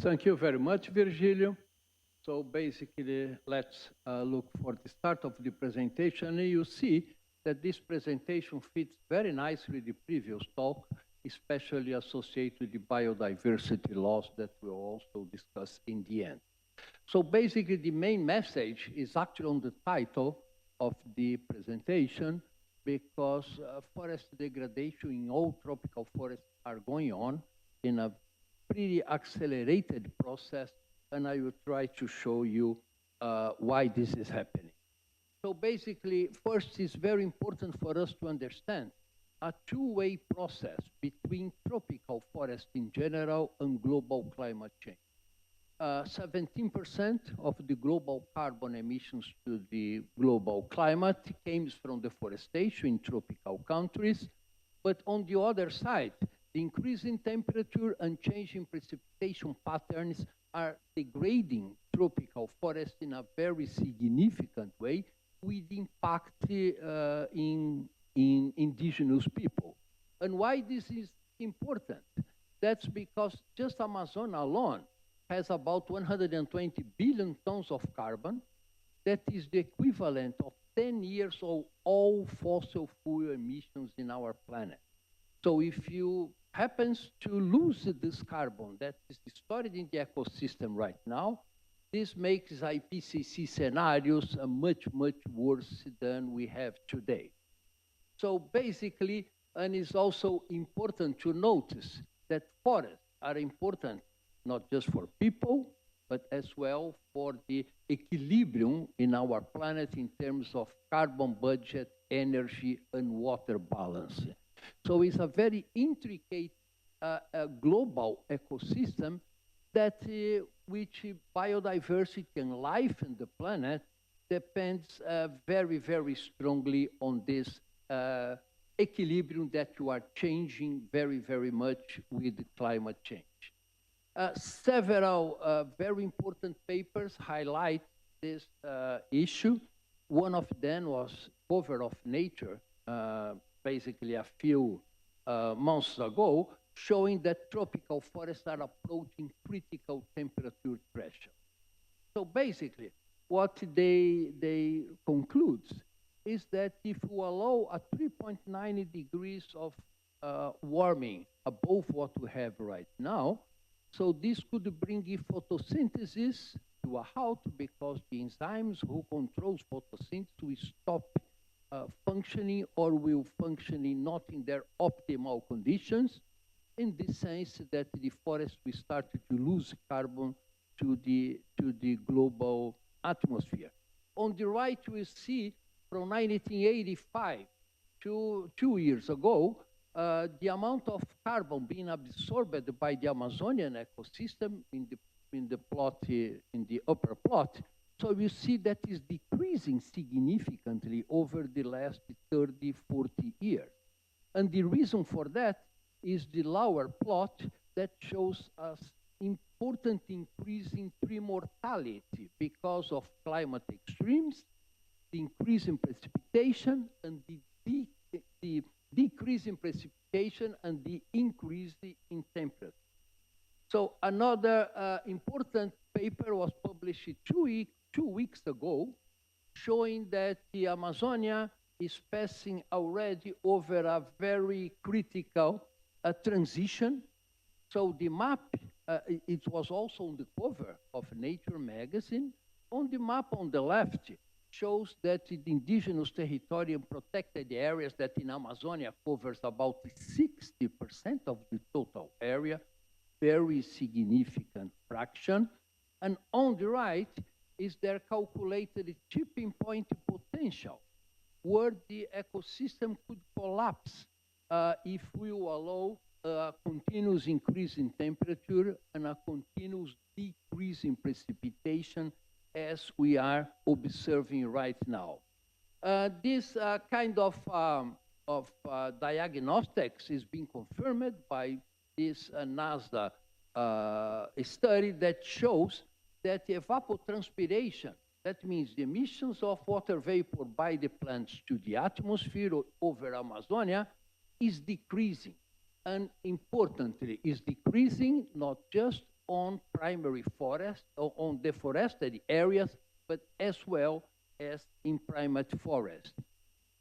thank you very much, Virgilio. So basically, let's look for the start of the presentation. And you see that this presentation fits very nicely with the previous talk, especially associated with the biodiversity loss that we'll also discuss in the end. So basically, the main message is actually on the title of the presentation, because forest degradation in all tropical forests are going on in a pretty accelerated process, and I will try to show you why this is happening. So basically, first, it's very important for us to understand a two-way process between tropical forests in general and global climate change. 17% of the global carbon emissions to the global climate came from deforestation in tropical countries. But on the other side, the increase in temperature and change in precipitation patterns are degrading tropical forests in a very significant way, with impact in indigenous people. And why this is important? That's because just Amazon alone has about 120 billion tons of carbon. That is the equivalent of 10 years of all fossil fuel emissions in our planet. So if you happens to lose this carbon that is stored in the ecosystem right now, this makes IPCC scenarios much, much worse than we have today. So basically, and it's also important to notice that forests are important not just for people, but as well for the equilibrium in our planet in terms of carbon budget, energy, and water balance. So it's a very intricate global ecosystem that which biodiversity and life in the planet depends very, very strongly on this equilibrium that you are changing very, very much with climate change. Several very important papers highlight this issue. One of them was Cover of Nature, basically a few months ago, showing that tropical forests are approaching critical temperature threshold. So basically, what they conclude is that if you allow a 3.9 degrees of warming above what we have right now, so this could bring photosynthesis to a halt, because the enzymes who controls photosynthesis will stop functioning, or will functioning not in their optimal conditions, in the sense that the forest will start to lose carbon to the global atmosphere. On the right, we see from 1985 to 2 years ago, the amount of carbon being absorbed by the Amazonian ecosystem in the plot, in the upper plot. So you see that is decreasing significantly over the last 30, 40 years. And the reason for that is the lower plot that shows us important increase in tree mortality because of climate extremes, the increase in precipitation, and the decrease in precipitation and the increase in temperature. So another important paper was published two weeks ago, showing that the Amazonia is passing already over a very critical transition. So the map, it was also on the cover of Nature magazine. On the map on the left, shows that the indigenous territory and protected areas that in Amazonia covers about 60% of the total area, very significant fraction. And on the right is their calculated tipping point potential, where the ecosystem could collapse if we allow a continuous increase in temperature and a continuous decrease in precipitation, as we are observing right now. This kind of diagnostics is being confirmed by this NASA study that shows that evapotranspiration, that means the emissions of water vapor by the plants to the atmosphere over Amazonia, is decreasing. And importantly, is decreasing not just on primary forest, or on deforested areas, but as well as in primate forest.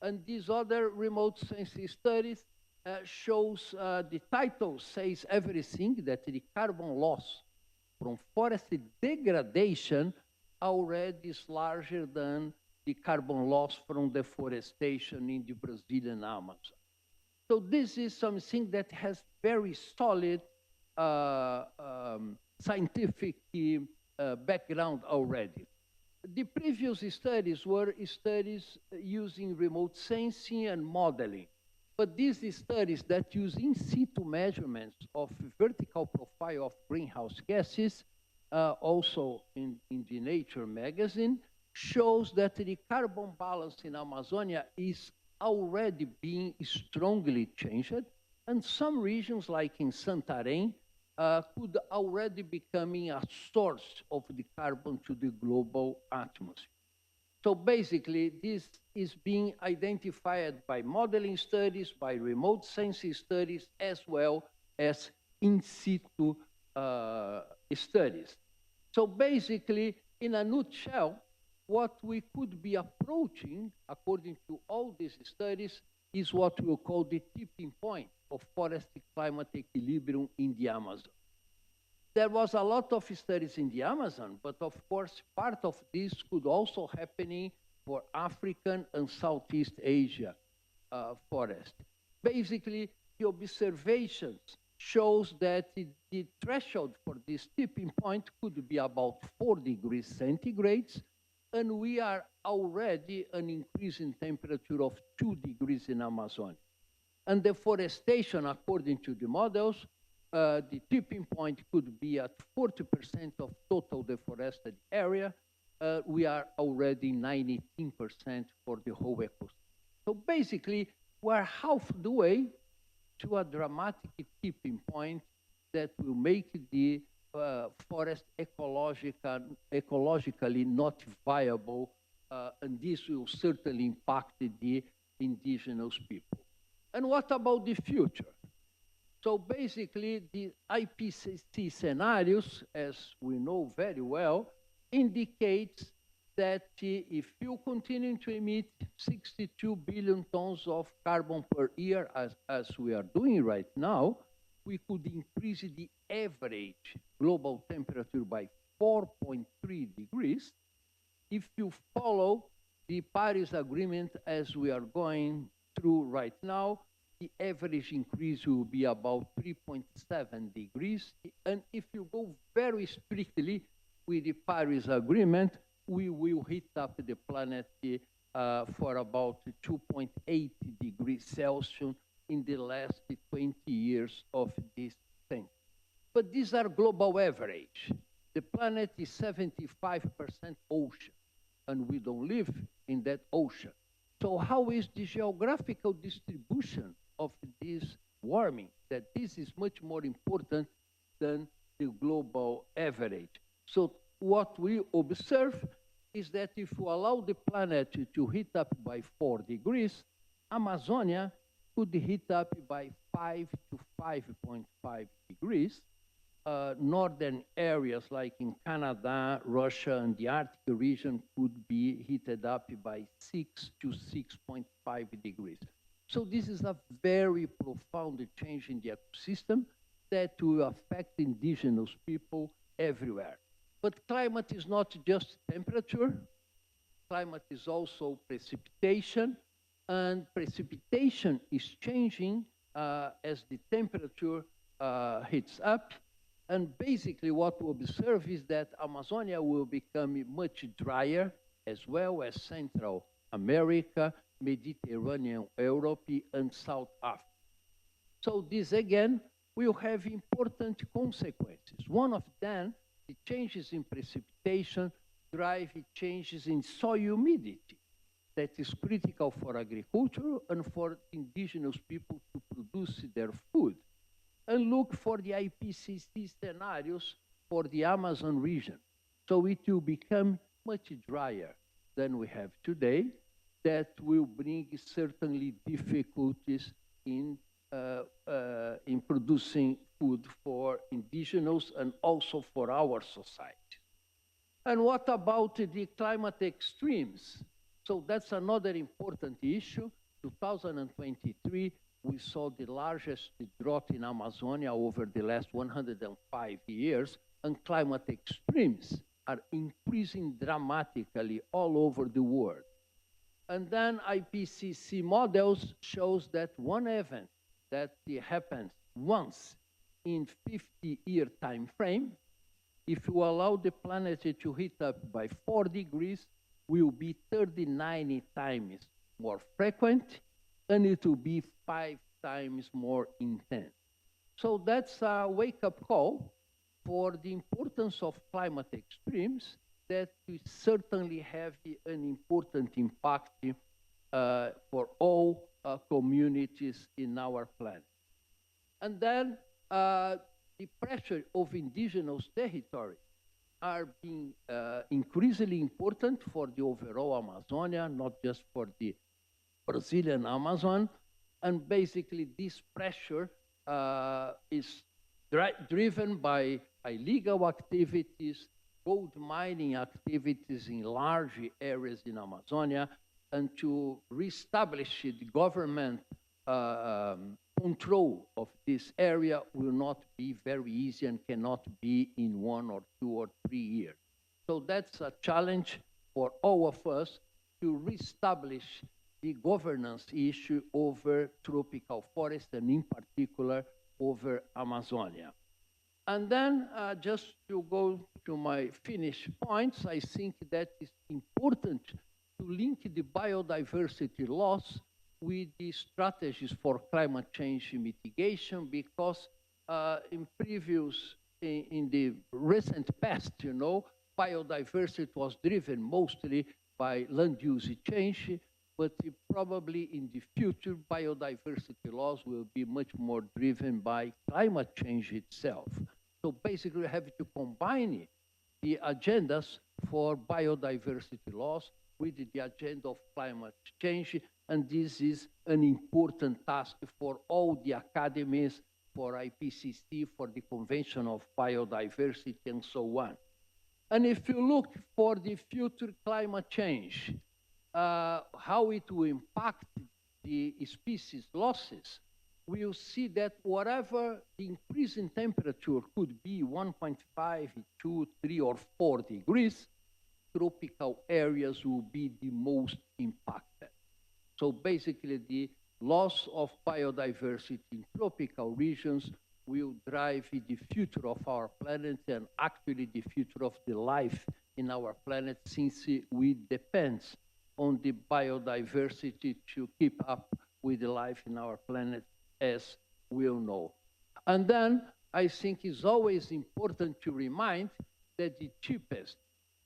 And these other remote sensing studies shows, the title says everything, that the carbon loss from forest degradation already is larger than the carbon loss from deforestation in the Brazilian Amazon. So this is something that has very solid scientific background already. The previous studies were studies using remote sensing and modeling. But these studies that use in situ measurements of vertical profile of greenhouse gases, also in the Nature magazine, shows that the carbon balance in Amazonia is already being strongly changed, and some regions, like in Santarém, could already becoming a source of the carbon to the global atmosphere. So basically, this is being identified by modeling studies, by remote sensing studies, as well as in situ studies. So basically, in a nutshell, what we could be approaching, according to all these studies, is what we'll call the tipping point of forest-climate equilibrium in the Amazon. There was a lot of studies in the Amazon, but of course, part of this could also happening for African and Southeast Asia forest. Basically, the observations shows that the threshold for this tipping point could be about 4 degrees centigrade, and we are already an increase in temperature of 2 degrees in Amazon. And deforestation, according to the models, the tipping point could be at 40% of total deforested area. We are already 19% for the whole ecosystem. So basically, we're half the way to a dramatic tipping point that will make the forest ecologically not viable, and this will certainly impact the indigenous people. And what about the future? So basically, the IPCC scenarios, as we know very well, indicates that if you continue to emit 62 billion tons of carbon per year, as we are doing right now, we could increase the average global temperature by 4.3 degrees. If you follow the Paris Agreement as we are going through right now, the average increase will be about 3.7 degrees. And if you go very strictly with the Paris Agreement, we will heat up the planet for about 2.8 degrees Celsius in the last 20 years of this century. But these are global average. The planet is 75% ocean, and we don't live in that ocean. So how is the geographical distribution of this warming? That this is much more important than the global average. So what we observe is that if we allow the planet to heat up by 4 degrees, Amazonia could heat up by 5 to 5.5 degrees. Northern areas like in Canada, Russia, and the Arctic region could be heated up by 6 to 6.5 degrees. So this is a very profound change in the ecosystem that will affect indigenous people everywhere. But climate is not just temperature. Climate is also precipitation, and precipitation is changing as the temperature heats up. And basically what we observe is that Amazonia will become much drier, as well as Central America, Mediterranean Europe, and South Africa. So this again will have important consequences. One of them, the changes in precipitation drive changes in soil humidity that is critical for agriculture and for indigenous people to produce their food. And look for the IPCC scenarios for the Amazon region. So it will become much drier than we have today. That will bring certainly difficulties in producing food for indigenous and also for our society. And what about the climate extremes? So that's another important issue. 2023, we saw the largest drought in Amazonia over the last 105 years, and climate extremes are increasing dramatically all over the world. And then IPCC models shows that one event that happens once in 50-year time frame, if you allow the planet to heat up by 4 degrees, will be 39 times more frequent, and it will be 5 times more intense. So that's a wake-up call for the importance of climate extremes that we certainly have an important impact for all communities in our planet. And then the pressure of indigenous territory are being increasingly important for the overall Amazonia, not just for the Brazilian Amazon. And basically this pressure is driven by illegal activities, gold mining activities in large areas in Amazonia, and to reestablish the government control of this area will not be very easy and cannot be in 1 or 2 or 3 years. So that's a challenge for all of us to reestablish the governance issue over tropical forests and in particular over Amazonia. And then just to go to my finished points, I think that it's important to link the biodiversity loss with the strategies for climate change mitigation, because in the recent past, you know, biodiversity was driven mostly by land use change, but probably in the future, biodiversity loss will be much more driven by climate change itself. So basically, we have to combine the agendas for biodiversity loss with the agenda of climate change, and this is an important task for all the academies, for IPCC, for the Convention of Biodiversity, and so on. And if you look for the future climate change, how it will impact the species losses, we'll see that whatever the increase in temperature could be 1.5, 2, 3, or 4 degrees, tropical areas will be the most impacted. So basically, the loss of biodiversity in tropical regions will drive the future of our planet and actually the future of the life in our planet, since we depend on the biodiversity to keep up with the life in our planet, as we all know. And then I think it's always important to remind that the cheapest,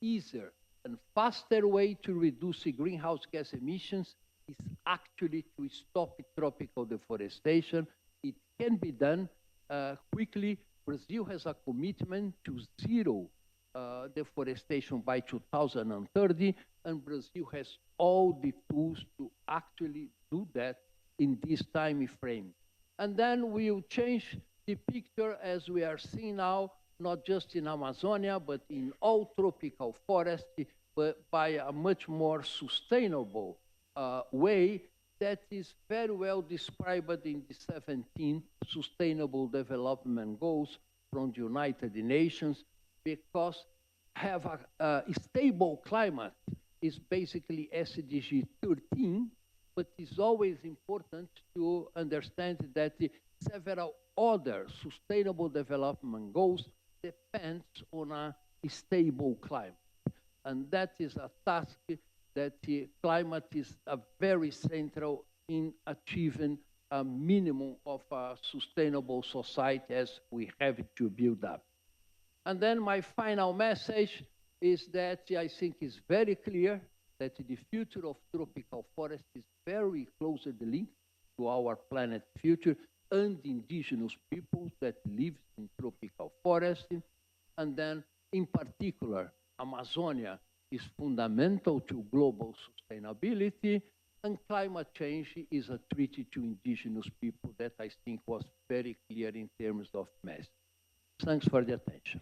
easier, and faster way to reduce greenhouse gas emissions is actually to stop tropical deforestation. It can be done quickly. Brazil has a commitment to zero deforestation by 2030, and Brazil has all the tools to actually do that in this time frame. And then we'll change the picture as we are seeing now, not just in Amazonia, but in all tropical forests, but by a much more sustainable way that is very well described in the 17 Sustainable Development Goals from the United Nations, because have a stable climate is basically SDG 13, but it's always important to understand that several other sustainable development goals depends on a stable climate. And that is a task that the climate is very central in achieving a minimum of a sustainable society as we have to build up. And then my final message is that I think it's very clear that the future of tropical forest is very closely linked to our planet's future and indigenous peoples that live in tropical forest. And then, in particular, Amazonia is fundamental to global sustainability, And climate change is a treaty to indigenous people that I think was very clear in terms of message. Thanks for the attention.